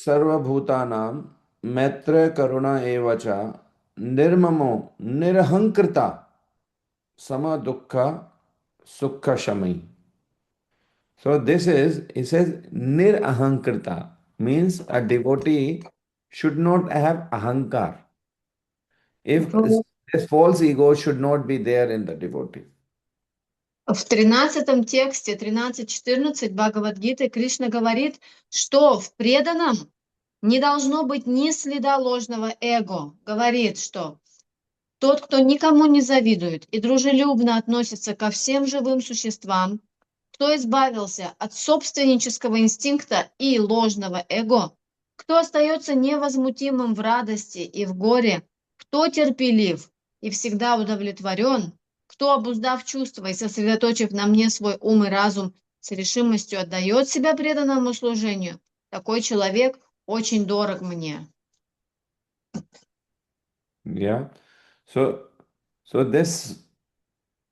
सर्वभूतानां मैत्र करुणा एव च निर्ममो निरहंकृता सम दुःख सुख Shami. So this is, he says, nirahankrita means a devotee should not have ahankar. If this false ego should not be there in the devotee. В 13 тексте, 13-14 Бхагавад Гиты, Кришна говорит, что в преданном не должно быть ни следа ложного эго. Говорит, что тот, кто никому не завидует и дружелюбно относится ко всем живым существам, кто избавился от собственнического инстинкта и ложного эго, кто остается невозмутимым в радости и в горе, кто терпелив и всегда удовлетворен, кто, обуздав чувства и сосредоточив на мне свой ум и разум, с решимостью отдает себя преданному служению, такой человек очень дорог мне. Yeah. So this,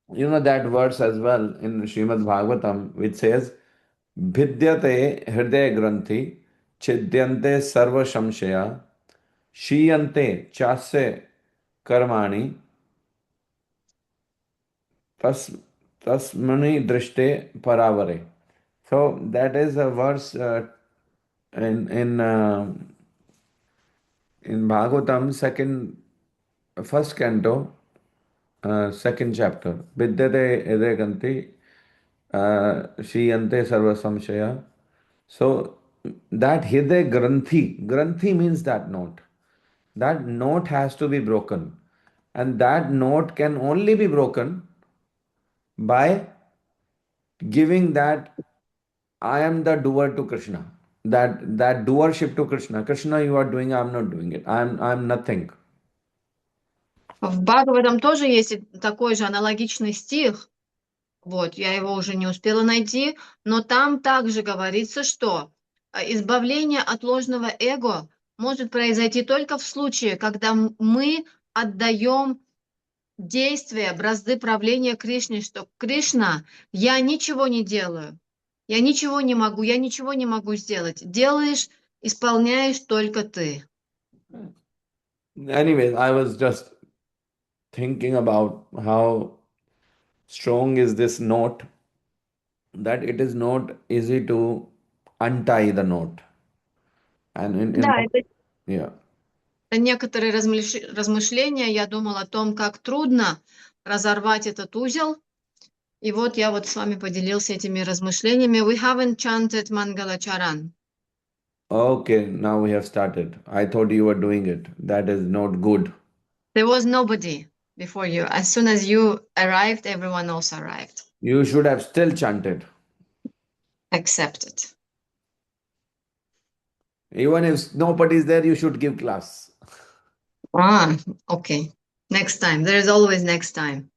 that verse as well in Srimad Bhagavatam, which says, Bhidyate hridaya granthi, chidyante sarva shamshaya, shiyante chasya karmani, tasmani drishte paravare. So that is a verse in Bhagavatam, first canto, second chapter. Vidyate edeganti shiyante sarva samshaya. So that hide granthi means that note. That note has to be broken. And that note can only be broken by giving that I am the doer to Krishna. That doership to Krishna. Krishna, you are doing, I am not doing it. I am nothing. В Бхагавадам тоже есть такой же аналогичный стих. Вот, я его уже не успела найти, но там также говорится, что избавление от ложного эго может произойти только в случае, когда мы отдаем действия, бразды правления Кришне, что Кришна, я ничего не делаю, я ничего не могу сделать. Делаешь, исполняешь только ты. Anyways, I was just thinking about how strong is this note, that it is not easy to untie the note. And Да, это yeah. некоторые размышления. Я думала о том, как трудно разорвать этот узел. И вот я вот с вами поделился этими размышлениями. We haven't chanted Mangala Charan. Okay, now we have started. I thought you were doing it. That is not good. There was nobody before you. As soon as you arrived, everyone else arrived. You should have still chanted. Accepted. Even if nobody is there, you should give class. Ah, okay. Next time. There is always next time.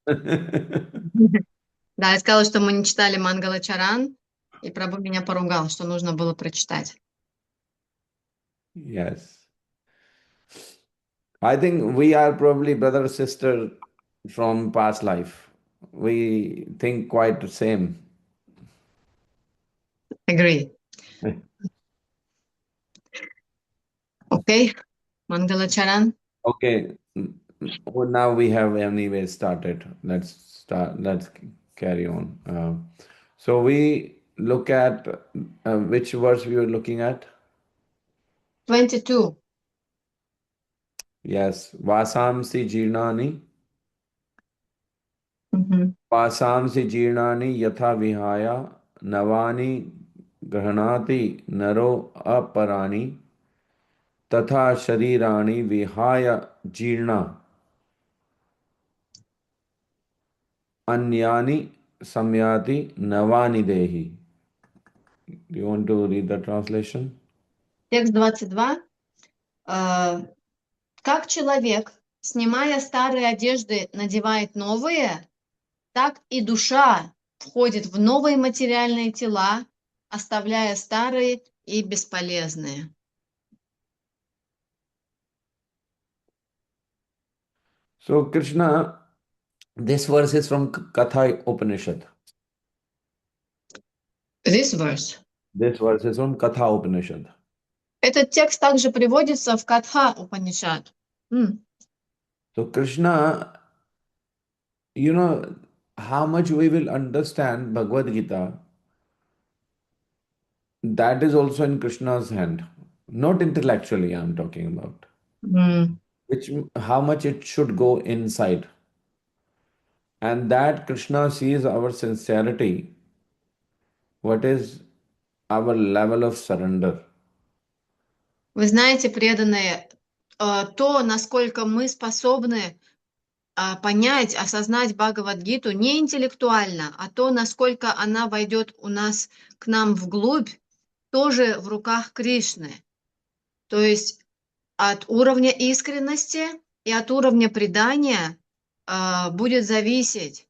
Да, я сказала, что мы не читали Мангала Чаран, и Прабху меня поругал, что нужно было прочитать. Yes. I think we are probably brother sister from past life. We think quite the same. Agree. Okay. Mangala Charan. Okay. Well, now we have anyway started. Let's carry on. So we look at which verse we were looking at? 22. Yes. Vasamsi jirnani. Vasamsi jirnani yatha vihaya navani grahanati naro aparani tatha sharirani vihaya jirna anyani samyati navani dehi. Do you want to read the translation? Текст 22. Как человек, снимая старые одежды, надевает новые, так и душа входит в новые материальные тела, оставляя старые и бесполезные. So Krishna, this verse is from Katha Upanishad. This verse. This verse is from Katha Upanishad. Этот текст также приводится в Катха Упанишад. So Krishna, how much we will understand Bhagavad Gita, that is also in Krishna's hand. Not intellectually, I'm talking about. М. Which how much it should go inside. And that Krishna sees our sincerity, what is our level of surrender. Вы знаете, преданные, то, насколько мы способны понять, осознать Бхагавад-гиту не интеллектуально, а то, насколько она войдет к нам вглубь, тоже в руках Кришны. То есть от уровня искренности и от уровня предания будет зависеть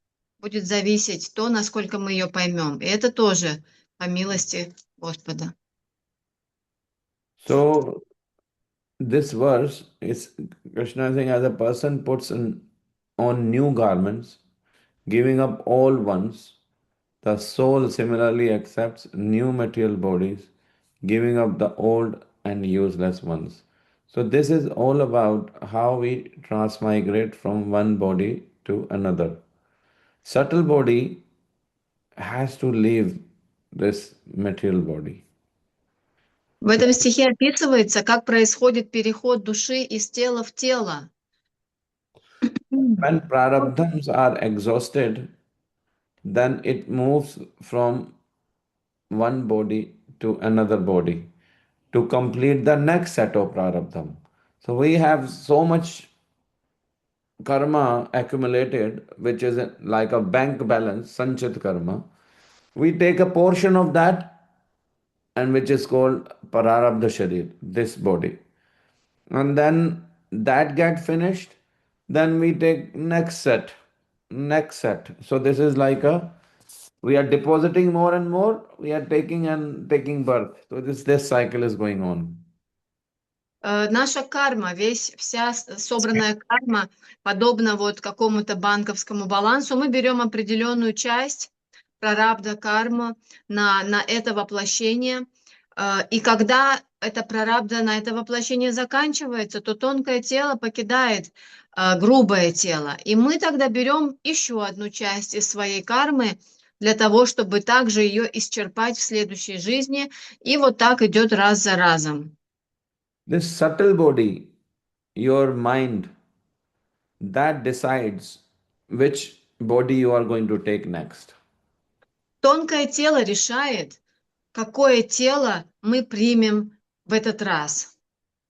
то, насколько мы ее поймем. И это тоже по милости Господа. So this verse is Krishna saying, as a person puts on new garments, giving up old ones, the soul similarly accepts new material bodies, giving up the old and useless ones. So this is all about how we transmigrate from one body to another. Subtle body has to leave this material body. В этом стихе описывается, как происходит переход души из тела в тело. When prarabdhams are exhausted, then it moves from one body to another body to complete the next set of prarabdham. So we have so much karma accumulated, which is like a bank balance, sanchit karma. We take a portion of that, and which is called prarabdha sharir, this body. And then that get finished, then we take next set. So this is like we are depositing more and more, we are taking and taking birth. So this cycle is going on. Наша карма, вся собранная карма, подобно вот какому-то банковскому балансу, мы берем определенную часть прарабдха карму на это воплощение. И когда это прарабдха на это воплощение заканчивается, то тонкое тело покидает грубое тело. И мы тогда берем еще одну часть из своей кармы для того, чтобы также ее исчерпать в следующей жизни. И вот так идет раз за разом. This subtle body, your mind, that decides which body you are going to take next. Тонкое тело решает, какое тело мы примем в этот раз.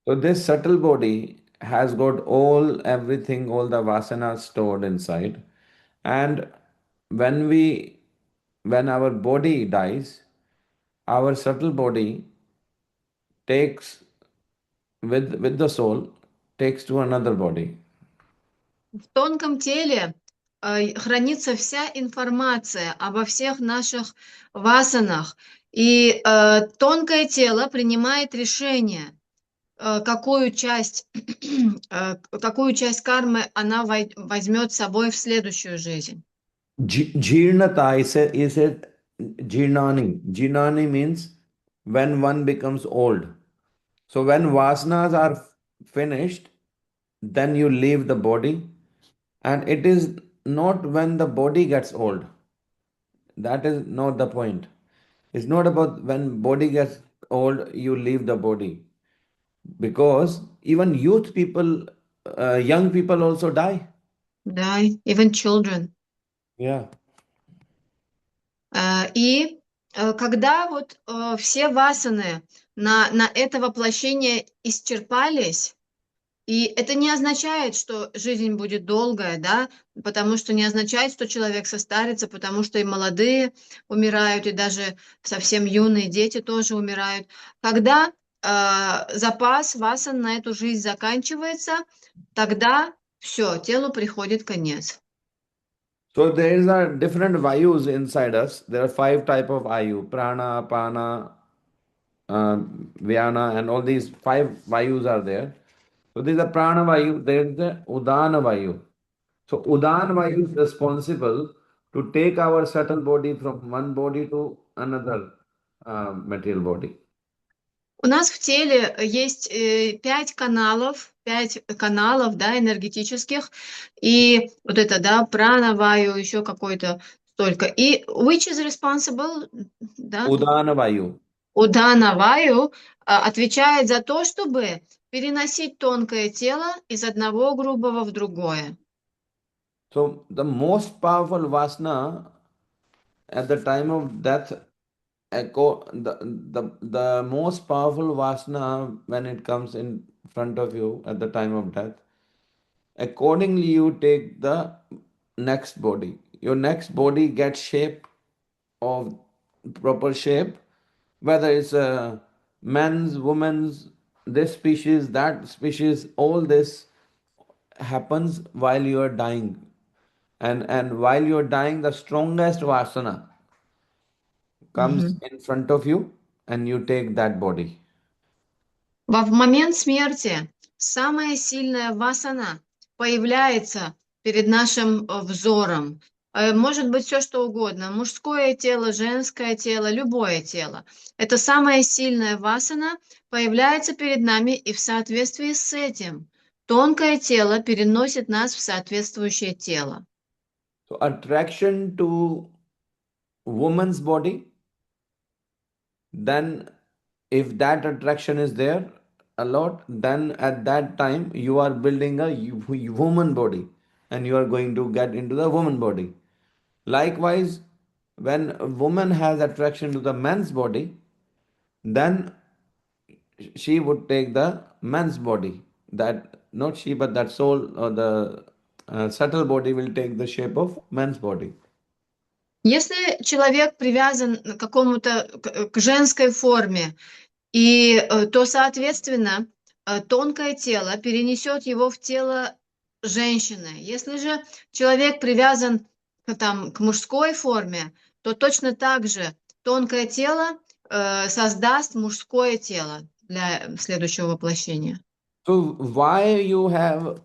So this subtle body has got everything, all the vasanas stored inside. And when when our body dies, our subtle body takes with the soul, takes to another body. В тонком теле хранится вся информация обо всех наших васанах. И тонкое тело принимает решение, какую часть кармы она возьмет с собой в следующую жизнь. Jirnata is it jirnani. Jirnani means when one becomes old. So when vasanas are finished, then you leave the body, and it is not when the body gets old. That is not the point. It's not about when body gets old, you leave the body. Because even youth people, young people also die. Да, even children. Yeah. И когда вот все васаны на это воплощение исчерпались, и это не означает, что жизнь будет долгая, да, потому что не означает, что человек состарится, потому что и молодые умирают, и даже совсем юные дети тоже умирают. Когда запас васан на эту жизнь заканчивается, тогда все, телу приходит конец. So there are different vayus inside us. There are 5 types of vayu: prana, pana, vyana, and all these 5 vayus are there. So there is a prana vayu, there is the udana vayu. So udana vayu is responsible to take our subtle body from one body to another material body. У нас в теле есть 5 каналов, да, энергетических, и вот это, да, прана, ваю, еще какой-то столько. И which is responsible, да, Udana Vayu. удана ваю отвечает за то, чтобы переносить тонкое тело из одного грубого в другое. So the most powerful vasana at the time of death, the most powerful vasana when it comes in front of you at the time of death, accordingly you take the next body. Your next body gets shape of proper shape, whether it's a men's, women's, this species, that species, all this happens while you are dying. And while you're dying, the strongest vasana comes Мгм. in front of you and you take that body. В момент смерти самая сильная васана появляется перед нашим взором. Может быть все что угодно. Мужское тело, женское тело, любое тело. Это самая сильная васана появляется перед нами, и в соответствии с этим тонкое тело переносит нас в соответствующее тело. So attraction to woman's body, then if that attraction is there a lot, then at that time you are building a woman body and you are going to get into the woman body. Likewise, when a woman has attraction to the man's body, then she would take the man's body. That not she, but that soul or the subtle body will take the shape of man's body. Если человек привязан к какому-то к женской форме, то, соответственно, тонкое тело перенесет его в тело женщины. Если же человек привязан к мужской форме, то точно так же тонкое тело создаст мужское тело для следующего воплощения. So why you have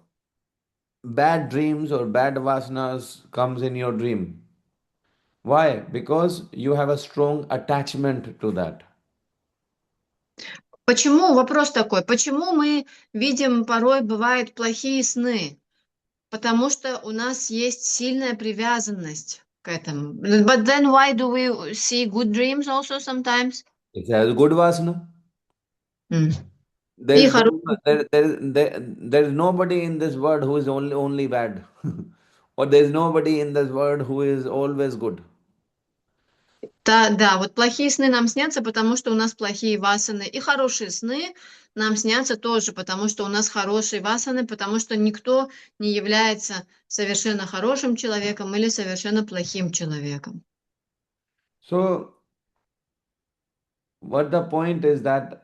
bad dreams or bad vasanas comes in your dream? Why? Because you have a strong attachment to that. Почему, вопрос такой, почему мы видим порой бывают плохие сны? Потому что у нас есть сильная привязанность к этому. But then why do we see good dreams also sometimes? It has good vasana. М. И There's no, хорошие. there's nobody in this world who is only bad, or there's nobody in this world who is always good. Да, да, вот плохие сны нам снятся, потому что у нас плохие васаны. И хорошие сны нам снятся тоже, потому что у нас хорошие васаны, потому что никто не является совершенно хорошим человеком или совершенно плохим человеком. So what the point is that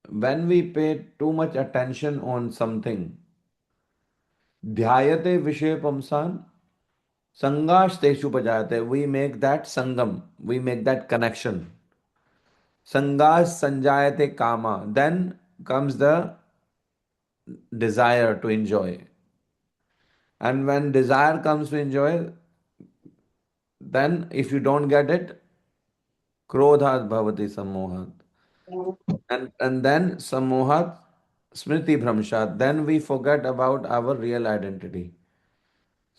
when we pay too much attention on something, dhyayate vishay pamsan sangash teshu pajayate, we make that sangam, we make that connection. Sangash sanjayate kama, then comes the desire to enjoy. And when desire comes to enjoy, then if you don't get it, krodhat bhavati sammohat. And then sammohat smriti bhramshat. Then we forget about our real identity.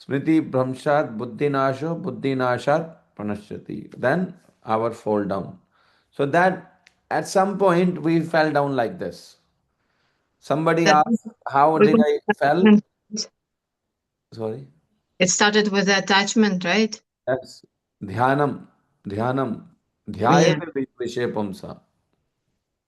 Smriti bhramshat buddhi nashat pranashyati. Then our fall down. So that at some point we fell down like this. Somebody That asked, how did because I fell? Sorry. it started with the attachment, right? Yes. Dhyanam. Dhyanam. Yeah. Dhyayate vishepamsa.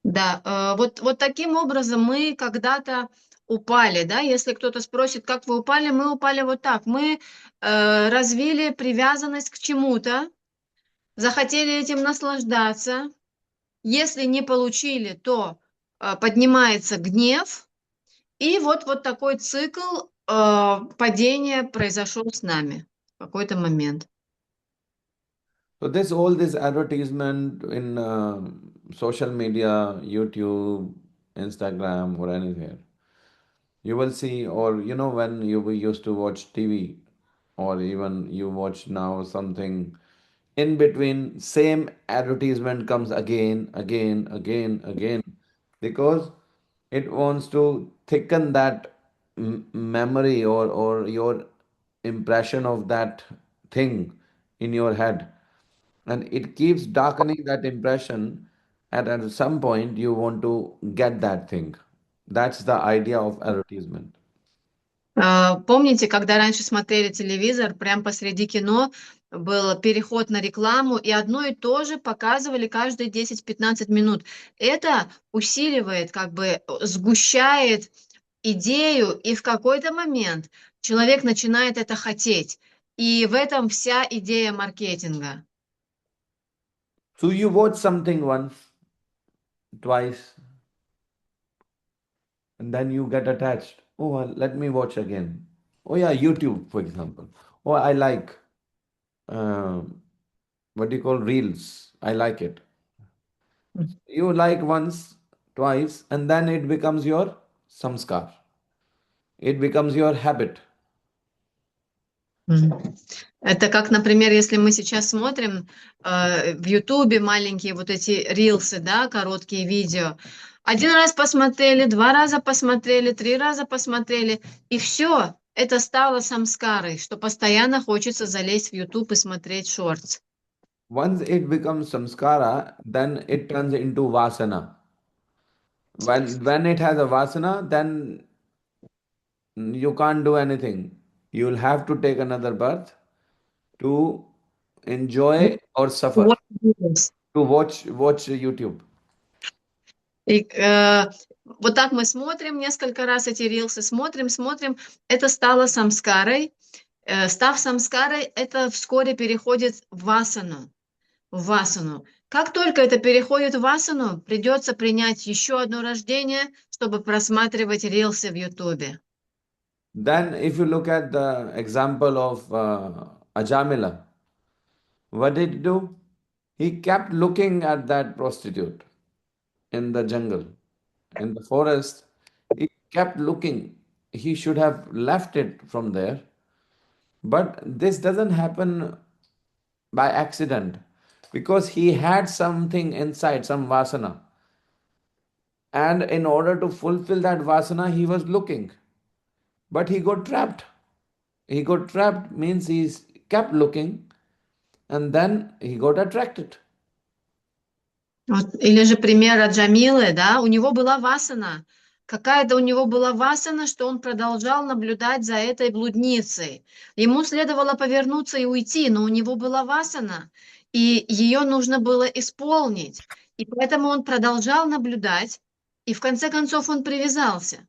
Да, вот таким образом мы когда-то упали, да, если кто-то спросит, как вы упали, мы упали вот так. Мы развили привязанность к чему-то, захотели этим наслаждаться. Если не получили, то поднимается гнев, и вот такой цикл падения произошел с нами в какой-то момент. So this all this advertisement in social media, YouTube, Instagram, or anywhere, you will see, or when you used to watch TV, or even you watch now something in between, same advertisement comes again, again, again, again. because it wants to thicken that memory or your impression of that thing in your head, and it keeps darkening that impression, and at some point you want to get that thing. That's the idea of advertisement. Помните, когда раньше смотрели телевизор, прям посреди кино был переход на рекламу, и одно и то же показывали каждые 10-15 минут. Это усиливает, как бы сгущает идею, и в какой-то момент человек начинает это хотеть. И в этом вся идея маркетинга. So you watch something once, twice, and then you get attached. Oh, well, let me watch again. Oh, yeah, YouTube, for example. Oh, I like what do you call reels. I like it. You like once, twice, and then it becomes your samskar. It becomes your habit. Мгм. Это как, например, если мы сейчас смотрим в Ютубе маленькие вот эти рилсы, да, короткие видео. Один раз посмотрели, два раза посмотрели, три раза посмотрели, и все, это стало самскарой, что постоянно хочется залезть в Ютуб и смотреть шортс. Once it becomes samskara, then it turns into vasana. When it has a vasana, then you can't do anything. You'll have to take another birth to enjoy or suffer, Вот рилс. to watch YouTube. И вот так мы смотрим несколько раз эти рилсы, смотрим, это стало самскарой. Став самскарой, это вскоре переходит в васану. Как только это переходит в васану, придется принять еще одно рождение, чтобы просматривать рилсы в Ютубе. Then, if you look at the example of Ajamila, what did he do? He kept looking at that prostitute in the jungle, in the forest. He kept looking. He should have left it from there. But this doesn't happen by accident because he had something inside, some vasana. And in order to fulfill that vasana, he was looking. But he got trapped. He got trapped means he kept looking and then he got attracted. Вот, или же пример Джамилы, да, у него была васана. Какая-то у него была васана, что он продолжал наблюдать за этой блудницей. Ему следовало повернуться и уйти, но у него была васана, и ее нужно было исполнить. И поэтому он продолжал наблюдать, и в конце концов он привязался.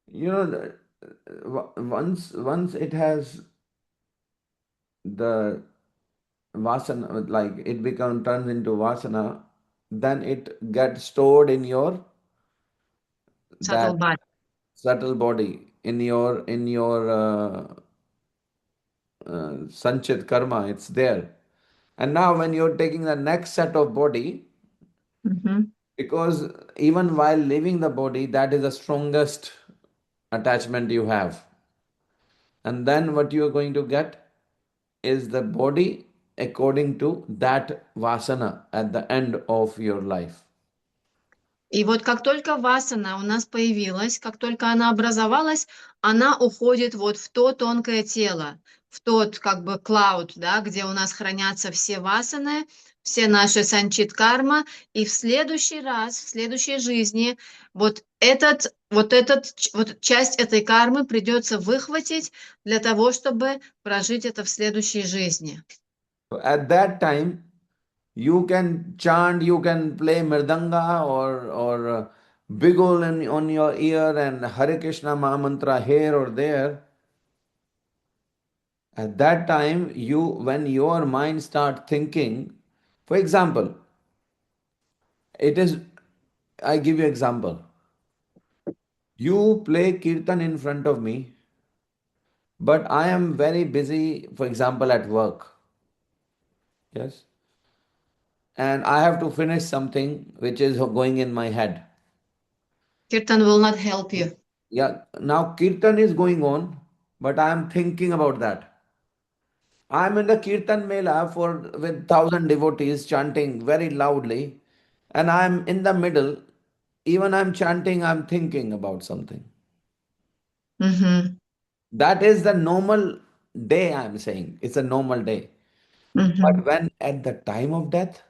You know, once it has the vasana, like it becomes turns into vasana, then it gets stored in your that Subtle body. subtle body in your sanchit karma. It's there, and now when you're taking the next set of body, Мгм. because even while leaving the body, that is the strongest attachment you have, and then what you are going to get is the body according to that vasana at the end of your life. И вот как только васана у нас появилась, как только она образовалась, она уходит вот в то тонкое тело, в тот как бы клауд, да, где у нас хранятся все васаны, все наши санчит карма, и в следующий раз, в следующей жизни вот часть этой кармы придется выхватить для того, чтобы прожить это в следующей жизни. So at that time, you can chant, you can play mridanga or bigol on your ear and Hare Krishna Mahamantra here or there. At that time, when your mind start thinking, for example, it is, I give you example. You play kirtan in front of me, but I am very busy, for example, at work. Yes. And I have to finish something which is going in my head. Kirtan will not help you. Yeah, now kirtan is going on, but I am thinking about that. I am in the kirtan mela for with 1,000 devotees chanting very loudly, and I'm in the middle, even I'm chanting, I'm thinking about something. Мгм. That is the normal day, I'm saying. It's a normal day. But Мгм. when at the time of death,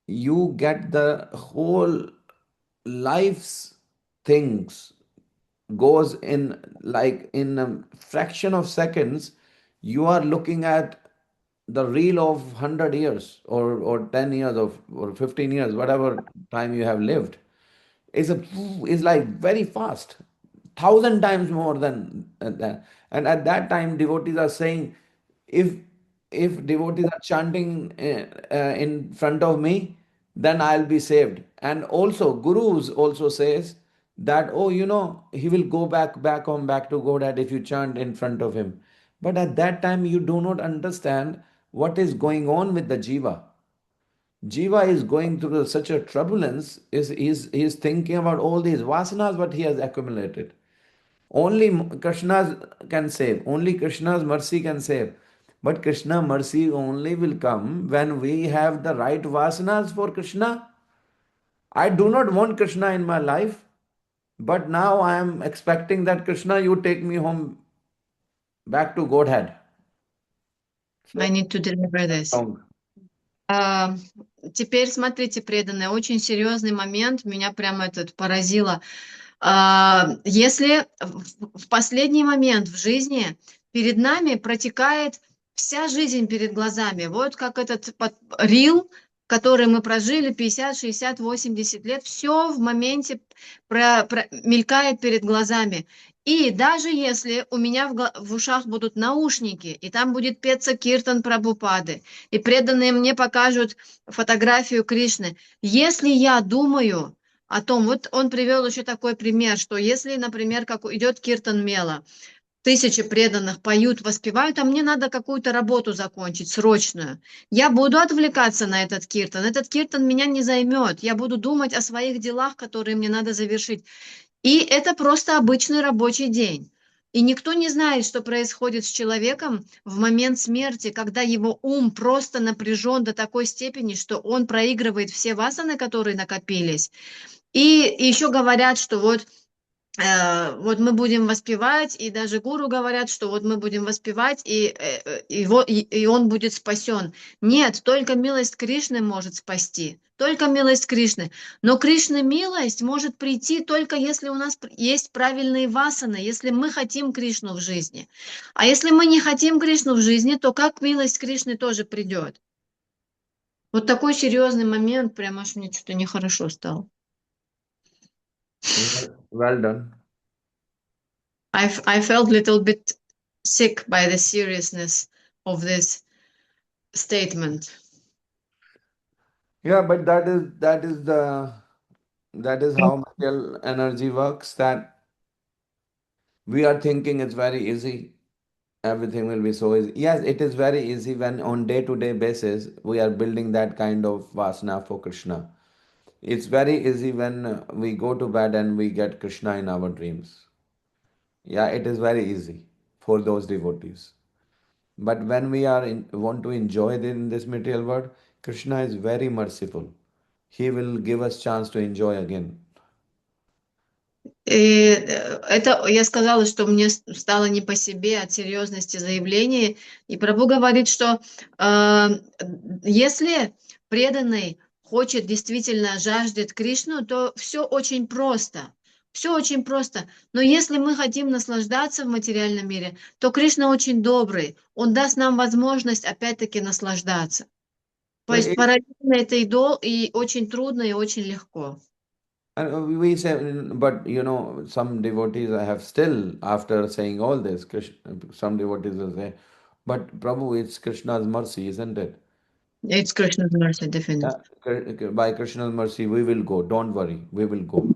you get the whole life's things goes in, like in a fraction of seconds, you are looking at the reel of 100 years or 10 years of or 15 years, whatever time you have lived, is like very fast, 1,000 times more than that. And at that time, devotees are saying, if devotees are chanting in front of me, then I'll be saved. And also, gurus also says that, oh, he will go back home, back to Godhead if you chant in front of him. But at that time, you do not understand what is going on with the jiva. Jiva is going through such a turbulence, is thinking about all these vasanas what he has accumulated. Only Krishna can save, only Krishna's mercy can save. But Krishna mercy only will come when we have the right vasanas for Krishna. I do not want Krishna in my life, but now I am expecting that Krishna, you take me home back to Godhead. I So need to deliver this. wrong. А, Теперь смотрите, преданные, очень серьезный момент, меня прямо этот поразило. Если в последний момент в жизни перед нами протекает вся жизнь перед глазами, вот как этот рил, который мы прожили 50, 60, 80 лет, все в моменте мелькает перед глазами. И даже если у меня в ушах будут наушники, и там будет петься киртан Прабхупады, и преданные мне покажут фотографию Кришны, если я думаю о том, вот он привел еще такой пример, что если, например, как идет киртан мела, тысячи преданных поют, воспевают, а мне надо какую-то работу закончить, срочную. Я буду отвлекаться на этот киртан. Этот киртан меня не займет. Я буду думать о своих делах, которые мне надо завершить. И это просто обычный рабочий день. И никто не знает, что происходит с человеком в момент смерти, когда его ум просто напряжен до такой степени, что он проигрывает все васаны, которые накопились. И еще говорят, что вот мы будем воспевать, и даже гуру говорят, что вот мы будем воспевать, и он будет спасен. Нет, только милость Кришны может спасти. Только милость Кришны. Но Кришны милость может прийти только если у нас есть правильные васаны, если мы хотим Кришну в жизни. А если мы не хотим Кришну в жизни, то как милость Кришны тоже придет? Вот такой серьезный момент, прям аж мне что-то нехорошо стало. Well done. I felt a little bit sick by the seriousness of this statement. Yeah, but that is how material energy works. That we are thinking it's very easy. Everything will be so easy. Yes, it is very easy when on day-to-day basis we are building that kind of vasana for Krishna. It's very easy when we go to bed and we get Krishna in our dreams. Yeah, it is very easy for those devotees. But when we want to enjoy in this material world, Krishna is very merciful. He will give us chance to enjoy again. Это я сказала, что мне стало не по себе от серьезности заявления. И Прабху говорит, что если преданный хочет действительно жаждет Кришну, то все очень просто. Все очень просто. Но если мы хотим наслаждаться в материальном мире, то Кришна очень добрый. Он даст нам возможность опять-таки наслаждаться. То So есть параллельно это и очень трудно, и очень легко. and we say, but some devotees I have still, after saying all this, some devotees will say, but Prabhu, it's Krishna's mercy, isn't it? It's Krishna's mercy, definitely. Yeah, by Krishna's mercy, we will go. Don't worry, we will go.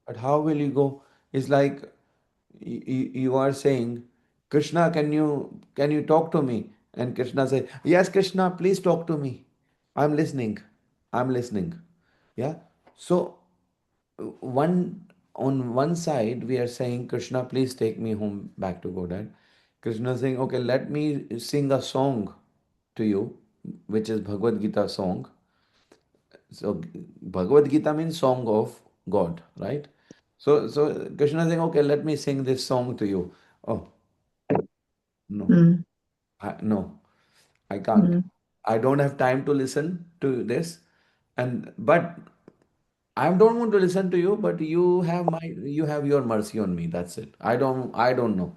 But how will you go? It's like you are saying, Krishna, can you talk to me? And Krishna say, yes, Krishna, please talk to me. I'm listening. I'm listening. Yeah. So one on one side we are saying, Krishna, please take me home back to Godhead. Krishna is saying, okay, let me sing a song to you, which is Bhagavad Gita song. So Bhagavad Gita means song of God, right? So Krishna is saying, okay, let me sing this song to you. Oh, no, М, no, I can't. м. I don't have time to listen to this. And but I don't want to listen to you, but you have your mercy on me. That's it. I don't know.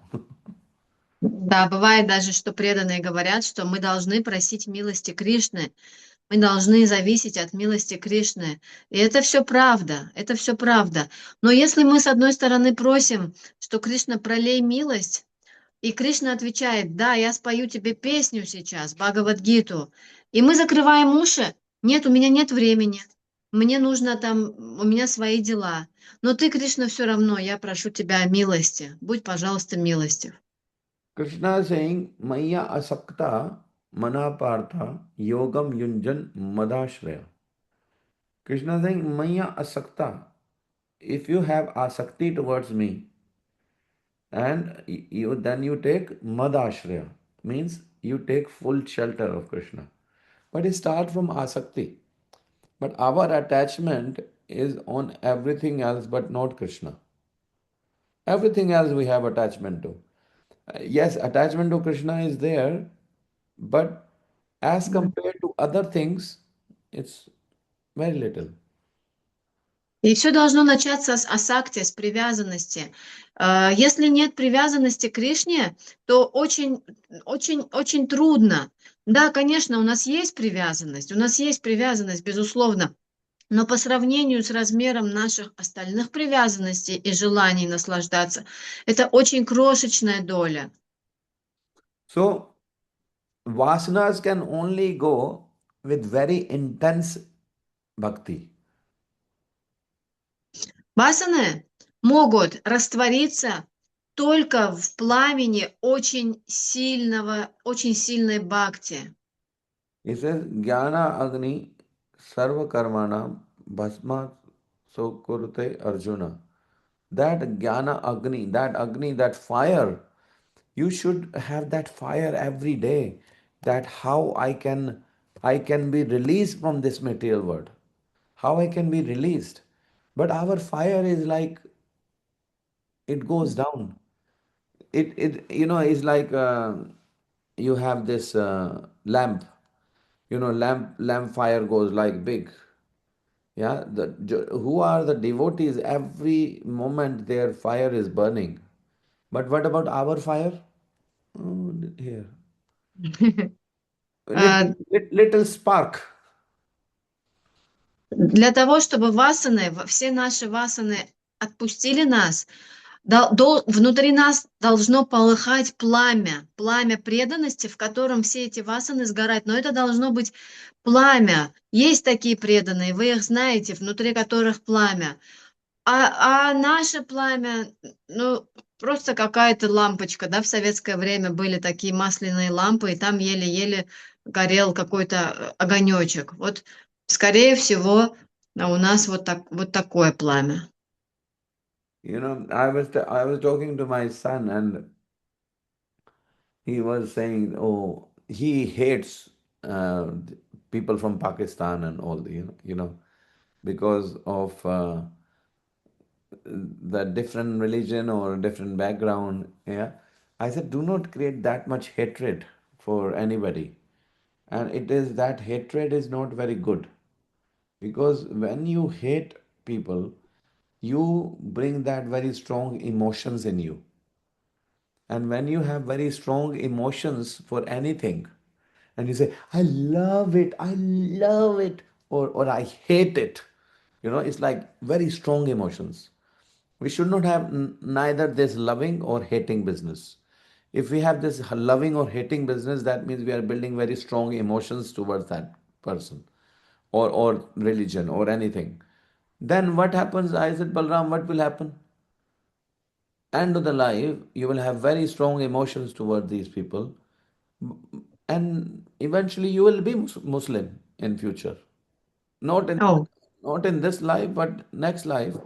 Да, бывает даже, что преданные говорят, что мы должны просить милости Кришны, мы должны зависеть от милости Кришны. И это все правда, это все правда. Но если мы, с одной стороны, просим, что Кришна, пролей милость, и Кришна отвечает: да, я спою тебе песню сейчас, Бхагавад-гиту, и мы закрываем уши: нет, у меня нет времени, мне нужно там, у меня свои дела. Но ты, Кришна, все равно, я прошу тебя о милости, будь, пожалуйста, милостив. Krishna is saying, Maya asakta manapartha yogam yunjan madashraya. Krishna is saying, Maya asakta. If you have asakti towards me, and you then you take madashraya, means you take full shelter of Krishna. But it starts from asakti. But our attachment is on everything else but not Krishna. Everything else we have attachment to. Yes, attachment to Krishna is there, but as compared to other things, it's very little. И все должно начаться с асакти, с привязанности. Если нет привязанности к Кришне, то очень, очень, очень трудно. Да, конечно, у нас есть привязанность, безусловно, но по сравнению с размером наших остальных привязанностей и желаний наслаждаться, это очень крошечная доля. So, vasanas can only go with very intense bhakti. Васаны могут раствориться только в пламени очень сильной бхакти. He says, Jnana Agni Sarva Karmana Bhasma Sokurte Arjuna. That Jnana Agni, that fire, you should have that fire every day. That how I can be released from this material world. How I can be released. But our fire is like it goes down. It is like you have this lamp. Lamp fire goes like big. Yeah, who are the devotees? Every moment their fire is burning. But what about our fire? Oh, here, little, Э, little spark. Для того, чтобы все наши васаны отпустили нас, внутри нас должно полыхать пламя, пламя преданности, в котором все эти васаны сгорают. Но это должно быть пламя. Есть такие преданные, вы их знаете, внутри которых пламя. А наше пламя, ну, просто какая-то лампочка, да, в советское время были такие масляные лампы, и там еле-еле горел какой-то огонечек. Вот, скорее всего, у нас вот такое пламя. I was talking to my son, and he was saying, oh, he hates people from Pakistan and all the because of the different religion or different background. Yeah, I said, do not create that much hatred for anybody, and it is that hatred is not very good, because when you hate people, you bring that very strong emotions in you. And when you have very strong emotions for anything, and you say, I love it, or I hate it, it's like very strong emotions. We should not have neither this loving or hating business. If we have this loving or hating business, that means we are building very strong emotions towards that person or religion or anything. Then what happens? I said, Balram, what will happen? End of the life, you will have very strong emotions toward these people, and eventually you will be Muslim in future. Not in Oh. not in this life, but next life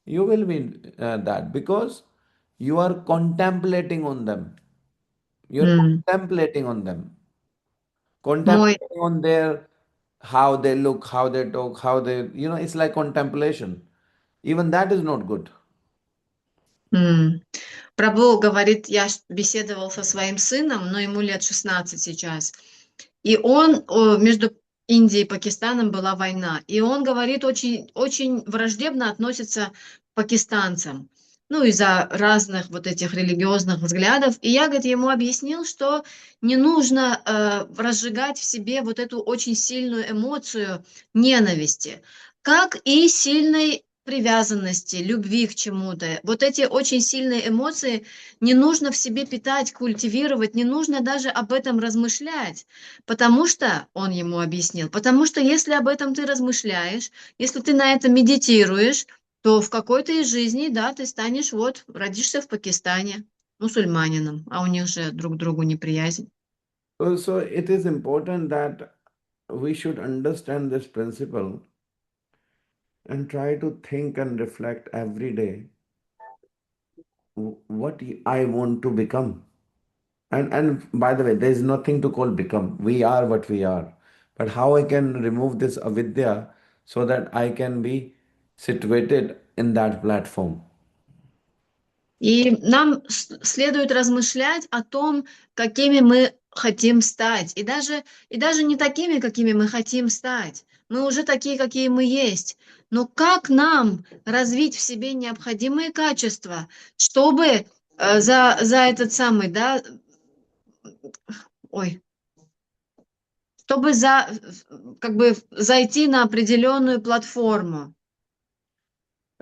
you will be that, because you are contemplating on them. You are М. contemplating on them, Мой contemplating on their how they look, how they talk, how they, it's like contemplation. Even that is not good. М. Прабху говорит, я беседовал со своим сыном, но ему лет 16 сейчас. И он, между Индией и Пакистаном была война. И он говорит, очень, очень враждебно относится к пакистанцам. Ну, из-за разных вот этих религиозных взглядов. И я, говорит, ему объяснил, что не нужно разжигать в себе вот эту очень сильную эмоцию ненависти, как и сильной привязанности, любви к чему-то. Вот эти очень сильные эмоции не нужно в себе питать, культивировать, не нужно даже об этом размышлять. Потому что, он ему объяснил, потому что если об этом ты размышляешь, если ты на это медитируешь, то в какой-то из жизней, да, ты станешь, вот, родишься в Пакистане мусульманином, а у них же друг к другу неприязнь. So it is important that we should understand this principle and try to think and reflect every day what I want to become. And by the way, there is nothing to call become. We are what we are. But how I can remove this avidya so that I can be situated in that platform. И нам следует размышлять о том, какими мы хотим стать. И даже не такими, какими мы хотим стать. Мы уже такие, какие мы есть. Но как нам развить в себе необходимые качества, чтобы за этот самый, да, ой, чтобы как бы зайти на определенную платформу.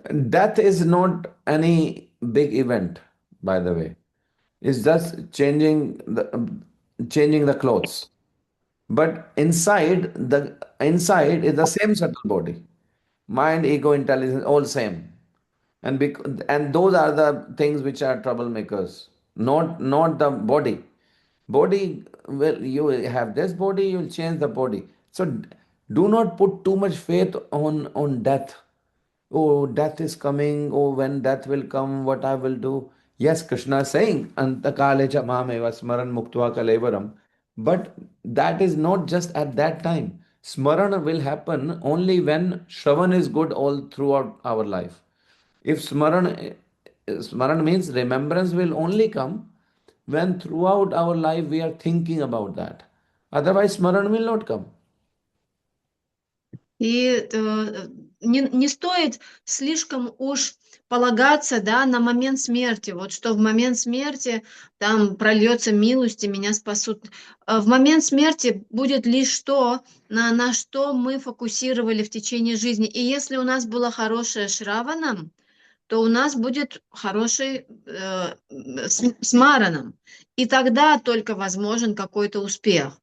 Death is not any big event, by the way. It's just changing the clothes. But inside is the same subtle body. Mind, ego, intelligence, all same. And those are the things which are troublemakers, not the body. Body, well, you will have this body, you will change the body. So do not put too much faith on death. Oh, death is coming. Oh, when death will come, what I will do. Yes, Krishna is saying, Antakale cha mameva smaran muktva kalevaram. But that is not just at that time. Smarana will happen only when Shravan is good all throughout our life. If Smaran means remembrance will only come when throughout our life we are thinking about that. Otherwise, Smaran will not come. И не стоит слишком уж полагаться, да, на момент смерти. Вот что в момент смерти там прольется милость и меня спасут. В момент смерти будет лишь то, на что мы фокусировали в течение жизни. И если у нас было хорошее шраванам, то у нас будет хороший смараном. И тогда только возможен какой-то успех.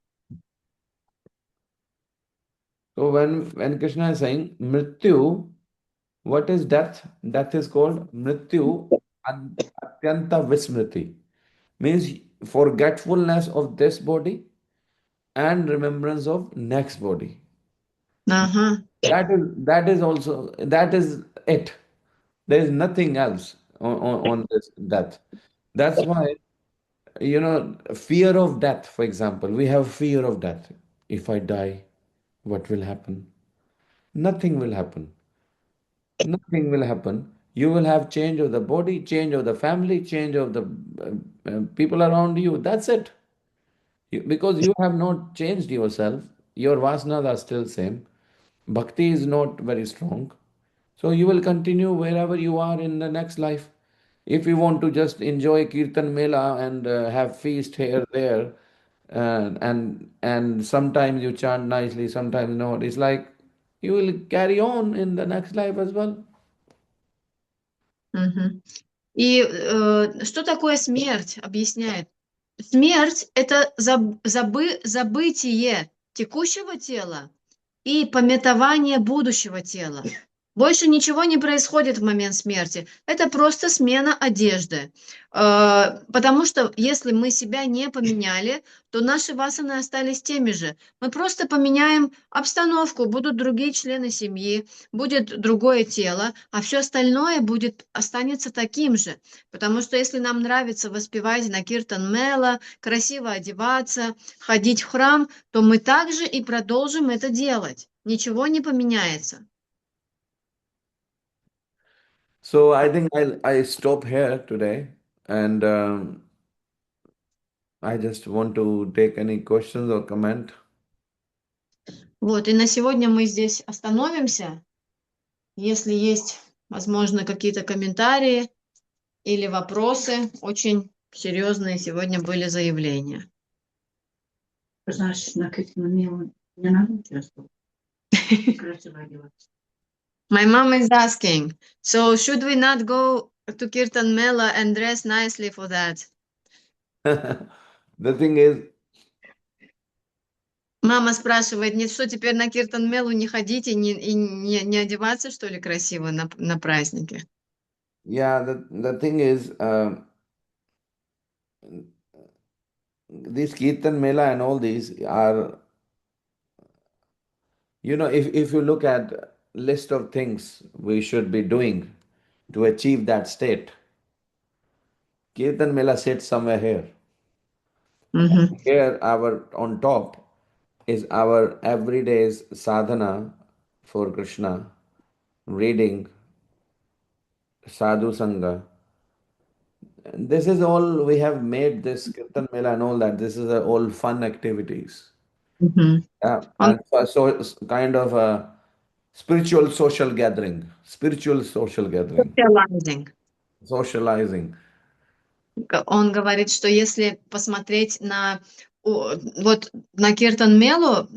So when Krishna is saying Mrityu, what is death? Death is called Mrityu Atyanta Vismriti. Means forgetfulness of this body and remembrance of next body. Ага. That is also that is it. There is nothing else on this death. That's why fear of death, for example, we have fear of death. If I die, what will happen? Nothing will happen. Nothing will happen. You will have change of the body, change of the family, change of the people around you. That's it. Because you have not changed yourself, your vasanas are still same. Bhakti is not very strong. So you will continue wherever you are in the next life. If you want to just enjoy Kirtan Mela and have feast here, there, and sometimes you chant nicely, sometimes not, it's like you will carry on in the next life as well. Мгм. И что такое смерть, объясняет. Смерть– это забытие текущего тела и памятование будущего тела. Больше ничего не происходит в момент смерти. Это просто смена одежды. Потому что если мы себя не поменяли, то наши васаны остались теми же. Мы просто поменяем обстановку, будут другие члены семьи, будет другое тело, а все остальное останется таким же. Потому что если нам нравится воспевать на киртан мела, красиво одеваться, ходить в храм, то мы также и продолжим это делать. Ничего не поменяется. So I think I stop here today, and I just want to take any questions or comment. Вот, и на сегодня мы здесь остановимся. Если есть, возможно, какие-то комментарии или вопросы, очень серьезные сегодня были заявления. Знаешь, на Кришну не надо участвовать. Красиво одеваться. My mom is asking, so should we not go to Kirtan Mela and dress nicely for that? The thing is, Мама спрашивает, нет, что теперь на Киртан Мелу не ходить и не одеваться, что ли, красиво на празднике? yeah, the thing is, this Kirtan Mela and all these are, if you look at list of things we should be doing to achieve that state, Kirtan Mela sits somewhere here. Мгм. Here, our on top is our everyday's sadhana for Krishna, reading, sadhu sangha. And this is all we have made this Kirtan Mela and all that. This is all fun activities. Мгм. Yeah, Он and so it's kind of a spiritual social gathering, socializing. socializing. Он говорит, что если посмотреть вот на Киртан Мелу,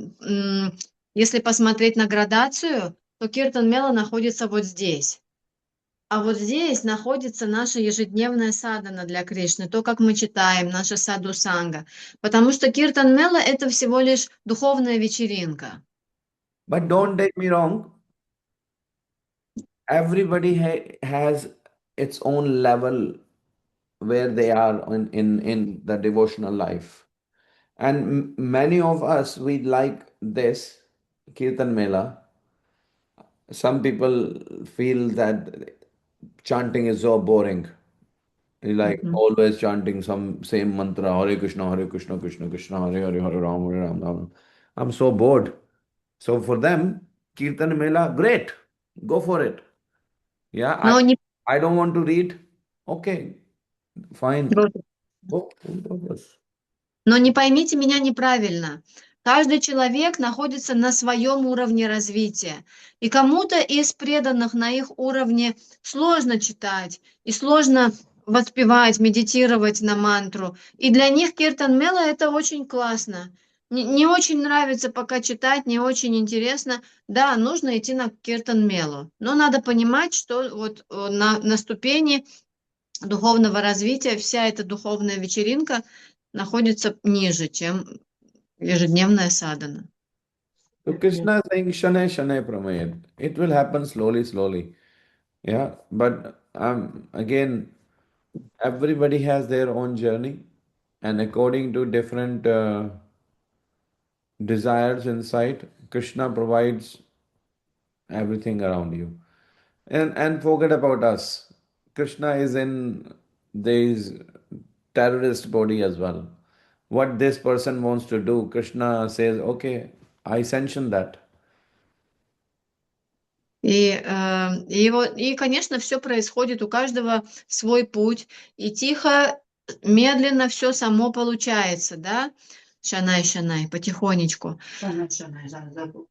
если посмотреть на градацию, то Киртан Мела находится вот здесь. А вот здесь находится наша ежедневная садхана для Кришны, то, как мы читаем, наша саду санга. Потому что Киртан Мела– это всего лишь духовная вечеринка. But don't take me wrong, everybody has its own level where they are in the devotional life. And many of us, we like this Kirtan Mela. Some people feel that chanting is so boring. Like Мгм. always chanting some same mantra, Hare Krishna, Krishna Krishna, Hare Ram, Hare Ram, Ram. I'm so bored. So for them, Kirtan Mela, great, go for it. Yeah, Но не I don't want to read. Okay, fine. Go. Но не поймите меня неправильно. Каждый человек находится на своем уровне развития. И кому-то из преданных на их уровне сложно читать и сложно воспевать, медитировать на мантру. И для них Киртан Мела это очень классно. Не очень нравится пока читать, не очень интересно. Да, нужно идти на Киртан Мелу. Но надо понимать, что вот на ступени духовного развития вся эта духовная вечеринка находится ниже, чем ежедневная садхана. So Krishna is saying Shane Shane Pramayat. It will happen slowly, slowly. Yeah, but again, everybody has their own journey, and according to different desires inside, Krishna provides everything around you. And forget about us. Krishna is in this terrorist body as well. What this person wants to do, Krishna says, okay, I sanction that. Конечно, все происходит, у каждого свой путь, и тихо, медленно все само получается, да? Шанай, потихонечку. Шанай, забыл.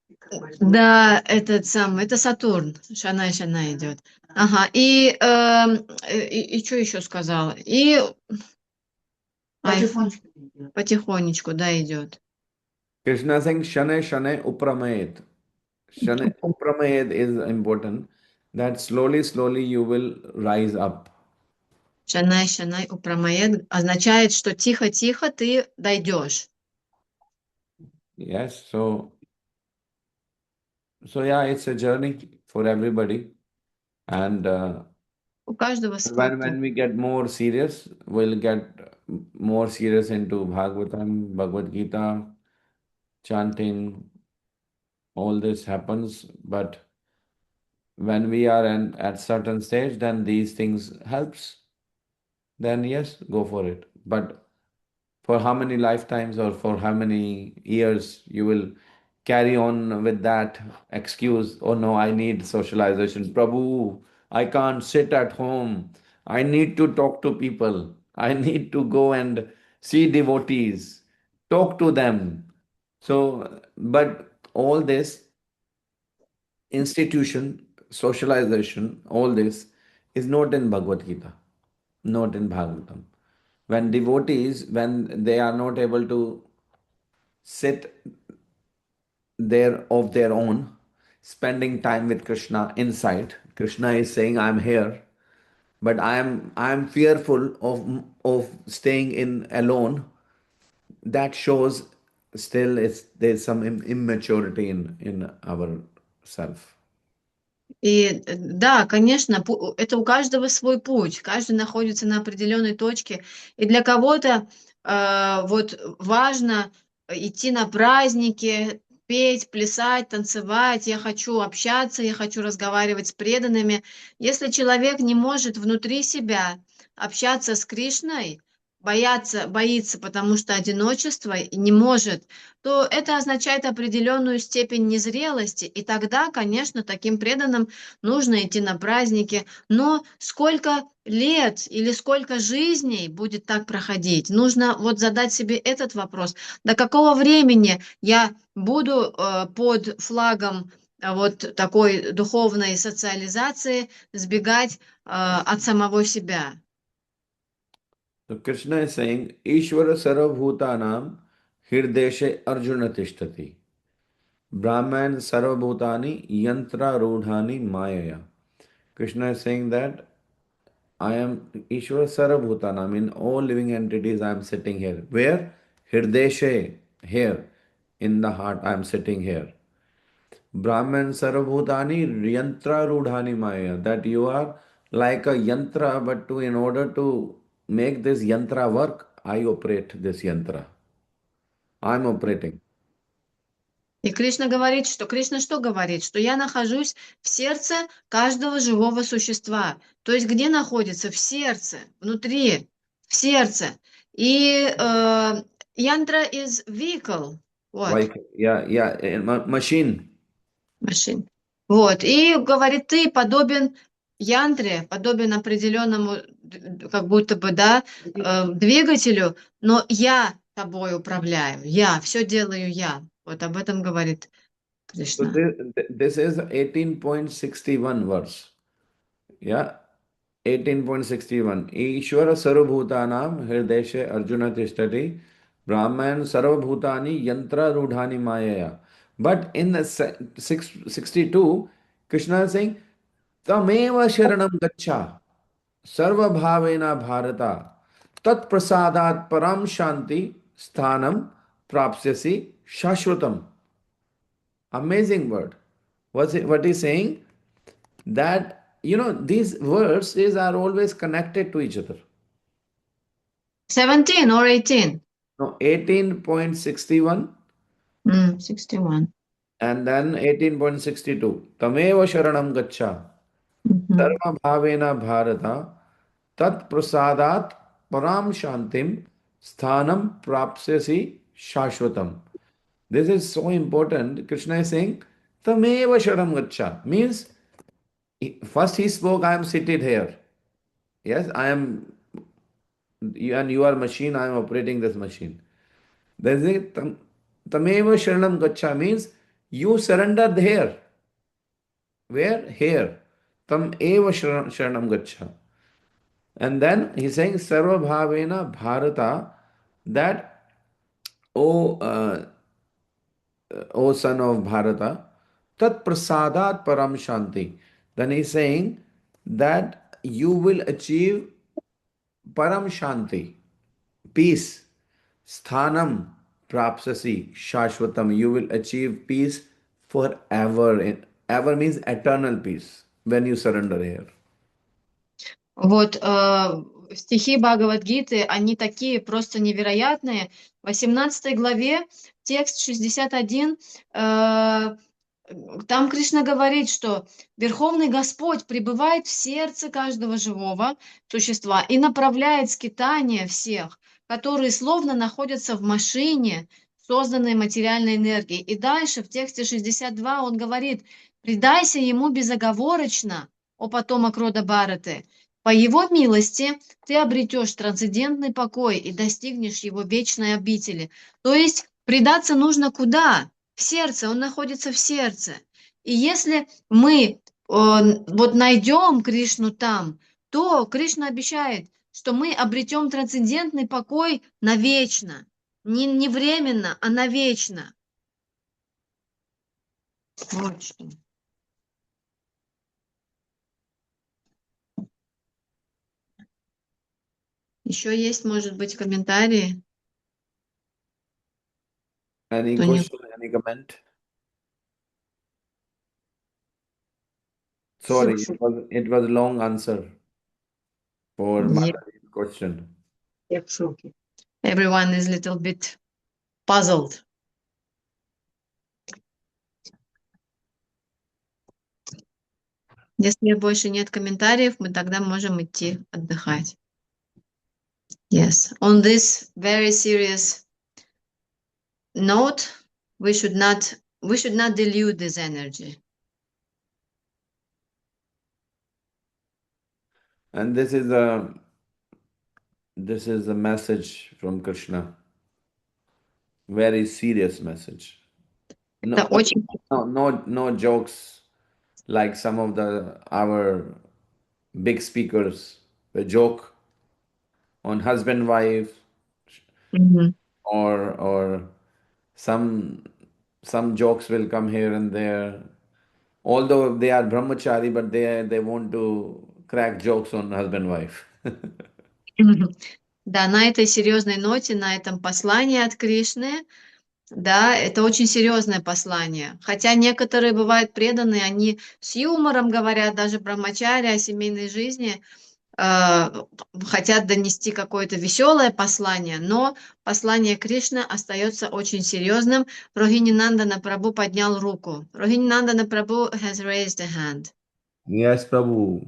Да, это Сатурн, Шанай идет. Ага, и что еще сказала? Потихонечку идет. Потихонечку, да, идет. Krishna saying Shane Shane Upramayet. Shane Upramayet is important. That slowly, slowly you will rise up. Шанай, упрамает означает, что тихо-тихо ты дойдешь. Yes, so yeah, it's a journey for everybody. And У каждого свой путь. when we get more serious, we'll get more serious into Bhagavatam, Bhagavad Gita, chanting. All this happens, but when we are at certain stage, then these things helps. Then yes, go for it. But for how many lifetimes or for how many years you will carry on with that excuse, oh no, I need socialization. Prabhu, I can't sit at home. I need to talk to people. I need to go and see devotees, talk to them. So, but all this institution, socialization, all this is not in Bhagavad Gita, not in Bhagavatam. When devotees, when they are not able to sit there of their own, spending time with Krishna inside, Krishna is saying, I'm here, but I am fearful of staying in alone. That shows still there's some immaturity in our self. И да, конечно, это у каждого свой путь, каждый находится на определенной точке. И для кого-то вот важно идти на праздники, петь, плясать, танцевать. Я хочу общаться, я хочу разговаривать с преданными. Если человек не может внутри себя общаться с Кришной, боится, потому что одиночество и не может, то это означает определенную степень незрелости. И тогда, конечно, таким преданным нужно идти на праздники. Но сколько лет или сколько жизней будет так проходить? Нужно вот задать себе этот вопрос. До какого времени я буду под флагом вот такой духовной социализации сбегать от самого себя? So Krishna is saying, Ishvara sarvabhutanam hirdeshe arjuna tishtati. Brahman sarvabhutani yantra rudhani mayaya. Krishna is saying that I am Ishvara sarvabhutanam. In all living entities I am sitting here. Where? Hirdeshe, here. In the heart I am sitting here. Brahman sarvabhutani yantra rudhani maya. That you are like a yantra, but in order to make this yantra work, I operate this yantra. I am operating. И Кришна говорит, что Кришна что говорит? Что я нахожусь в сердце каждого живого существа. То есть где находится? В сердце, внутри, в сердце. И янтра is vehicle. Вот. Like, machine. Машин. Вот. И говорит, ты подобен янтре, подобен определенному, как будто бы, да, двигателю, но я тобой управляю, я, все делаю я. Вот об этом говорит So Кришна. this is 18.61 verse. Yeah, 18.61. Ishvara sarvabhutanam hirdeshe arjuna tishtati. Brahman sarvabhutani yantra rudhani mayaya. But in the 62, Krishna is saying, Tameva sharanam gaccha sarvabhavena bharata tat prasadat param shanti sthanam prapsyasi shashvatam. Amazing word. What he's saying? That, these verses are always connected to each other. 17 or 18? No, 18.61 61. and then 18.62. Tameva sharanam gaccha. Sarva bhavena bharata tat prasadat param shantim sthanam prapsyasi shashvatam. This is so important. Krishna is saying, Tameva sharanam gaccha. Means, first he spoke, I am seated here. Yes, I am, and you are machine, I am operating this machine. Then say, Tameva sharanam gaccha means you surrendered here. Where? Here. Tam eva sharanam gaccha. And then he's saying, Sarva bhavena bharata, that, O son of Bharata, tat prasadat param shanti. Then he's saying that you will achieve param shanti, peace. Sthanam prapsasi shashvatam. You will achieve peace forever Ever means eternal peace when you surrender here. Вот стихи Бхагавад Гиты, они такие просто невероятные. В 18 главе, текст 61, там Кришна говорит, что Верховный Господь пребывает в сердце каждого живого существа и направляет скитания всех, которые словно находятся в машине, созданной материальной энергией. И дальше в тексте 62 он говорит: «Предайся ему безоговорочно, о потомок рода Бхараты. По его милости ты обретешь трансцендентный покой и достигнешь его вечной обители». То есть предаться нужно куда? В сердце, он находится в сердце. И если мы вот найдем Кришну там, то Кришна обещает, что мы обретем трансцендентный покой навечно. Не временно, а навечно. Вот что. Еще есть, может быть, комментарии? Any Кто-нибудь? question, any comment? Sorry, it was a long answer for Нет. Mataji's question. Я в шоке. Everyone is a little bit puzzled. Если больше нет комментариев, мы тогда можем идти отдыхать. Yes. On this very serious note, we should not dilute this energy. And this is a message from Krishna. Very serious message. No, Это очень no jokes like some of our big speakers. The joke on husband wife Мгм. or some jokes will come here and there. Although they are brahmachari, but they want to crack jokes on husband wife. Мгм. Да, на этой серьезной ноте, на этом послании от Кришны, да, это очень серьезное послание. Хотя некоторые бывают преданные, они с юмором говорят, даже брамачари о семейной жизни, хотят донести какое-то веселое послание, но послание Кришны остается очень серьезным. Рохининандана Прабху поднял руку. Рохининандана Прабху has raised a hand. Yes, Prabhu.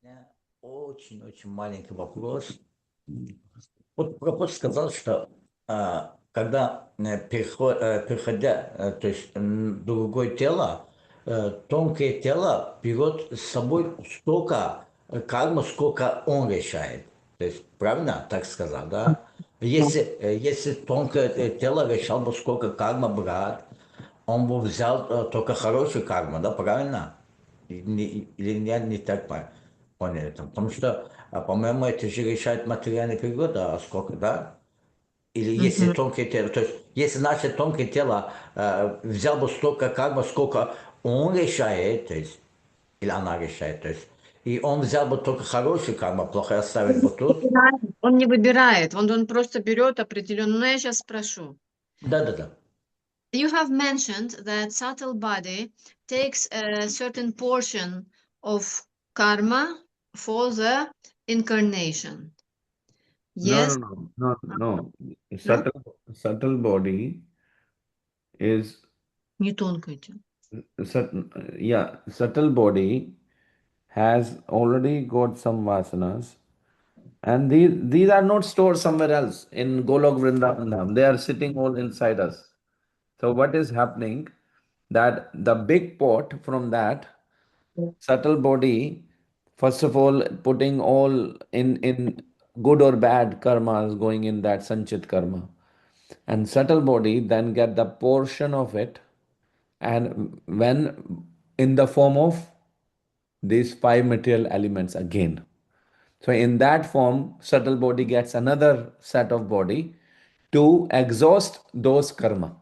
У меня очень-очень маленький вопрос. Вот Прабхупада сказал, что когда переходя, то есть другое тело, тонкое тело берет с собой столько кармы, сколько он решает. То есть, правильно так сказал, да? Если тонкое тело решал бы, сколько карма брать, он бы взял только хорошую карму, да, правильно? Или я не так понял это? Потому что, по-моему, это же решает материальный период, а сколько, да? Или если Мгм. тонкое тело, то есть если наше тонкое тело взял бы столько кармы, сколько он решает, то есть, или она решает, то есть, и он взял бы только хорошую карму, плохо оставить бы тут. Он не выбирает, он просто берет определенно. Но я сейчас спрошу. Да-да-да. You have mentioned that subtle body takes a certain portion of karma for the incarnation. Yes? No. No? Subtle body is Не тонкое тело. subtle body has already got some vasanas, and these are not stored somewhere else in Golok Vrindavan Dham. They are sitting all inside us. So what is happening? That the big pot from that subtle body, first of all, putting all in good or bad karmas going in that sanchit karma, and subtle body then get the portion of it, and when in the form of these five material elements again. So in that form, subtle body gets another set of body to exhaust those karma.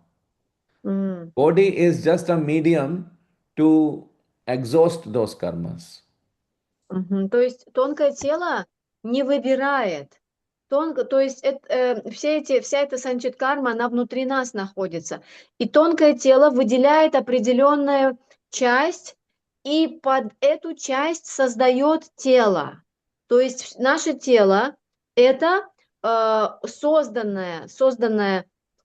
М. Body is just a medium to exhaust those karmas. Мгм. То есть тонкое тело не выбирает. То есть вся эта санчит карма, она внутри нас находится. И тонкое тело выделяет определенную часть, и под эту часть создает тело. То есть наше тело – это созданное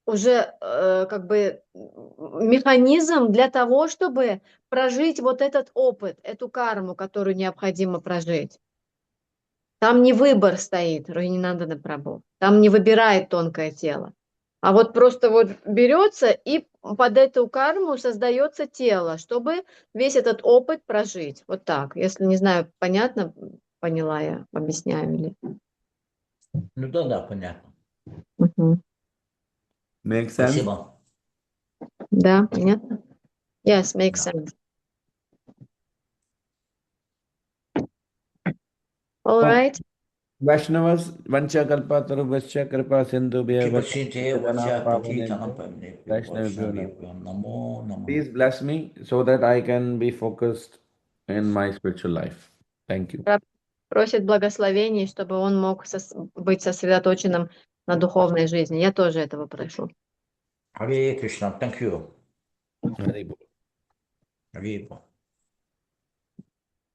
уже как бы механизм для того, чтобы прожить вот этот опыт, эту карму, которую необходимо прожить. Там не выбор стоит, Рахинандана Прабху. Там не выбирает тонкое тело. А вот просто вот берется и под эту карму создается тело, чтобы весь этот опыт прожить. Вот так. Если не знаю, понятно, поняла я, объясняю ли. Ну да, да, понятно. Мгм. Make sense? Спасибо. Да, понятно? Yes, makes Да. sense. All right. Vaishnavas, Vancha Kalpa Tarubhascha Kripa Sindhu Крипа Bhyavata Синтия, Patitana Вача, Патитана, Pavanebhyo Памне, Vaishnavibhyo Вайшнаве, Namo. Намо, Намо. Please bless me so that I can be focused in my spiritual life. Thank you. Просит благословений, чтобы он мог быть сосредоточенным на духовной жизни. Я тоже этого прошу. Харе Кришна, thank you. Hari Bol. Харе Бог.